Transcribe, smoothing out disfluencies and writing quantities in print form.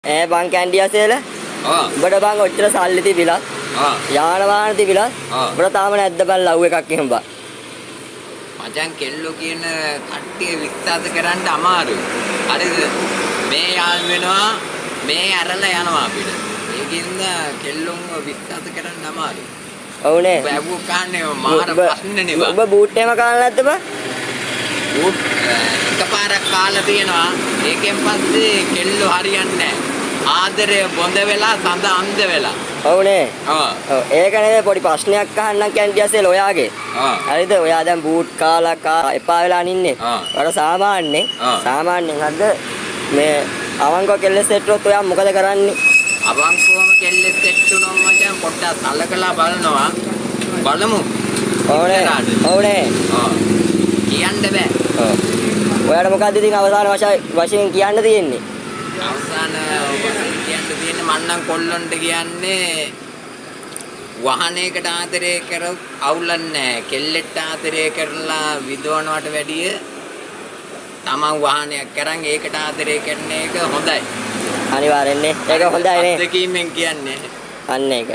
බං කැන්ඩියා සේල උඹට බං ඔච්චර සල්ලි තිබිලා යාන වාහන තිබිලා උඹට තාම නැද්ද බං ලව් එකක් එහෙම බං මචං කෙල්ලෝ කියන කට්ටිය විශ්වාස කරන්න අමාරුයි හරිද මේ යාල් වෙනවා මේ අරලා යනවා අපිට ඒකින්ද කෙල්ලොන්ව විශ්වාස කරන්න අමාරුයි ඔව්නේ බෑබු කන්නේ මාර ප්‍රශ්නනේ බං උඹ බූට් එහෙම කාලා නැද්ද බං බූට් එකපාරක් කාලා තියෙනවා ඒකෙන් පස්සේ කෙල්ලෝ හරියන්නේ නැහැ ආදරය බොඳ වෙලා සඳ අන්ධ වෙලා ඔව්නේ ඔව් ඒක නෙවෙයි පොඩි ප්‍රශ්නයක් අහන්නම් කැන්ඩියාසෙල් ඔයාගේ හරිද ඔයා දැන් බූට් කාලා එපා වෙලා නින්නේ ඔයාලා සාමාන්‍යයෙන් හරිද මේ අවංකව කෙල්ල සෙට්ටුවොත් ඔයා මොකද කරන්නේ අවංකවම කෙල්ල සෙට් වුණොත් මචං පොඩ්ඩක් සලකලා බලනවා බලමු ඔව්නේ කියන්න බෑ ඔයාලා මොකද්ද ඉතින් අවසාන වශයෙන් කියන්න තියෙන්නේ අවසාන වශයෙන් කියන්න තියෙන්නේ මන්නම් කොල්ලොන්ට කියන්නේ වාහනයකට ආදරය කරොත් අවුලක් නැහැ කෙල්ලෙක්ට ආදරය කරලා විදවනවට වැඩිය තමන් වාහනයක් කරන් ඒකට ආදරය කරන එක හොඳයි අනිවාර්යෙන්නේ ඒක හොඳයි නේ දෙකීමෙන් කියන්නේ අන්න ඒක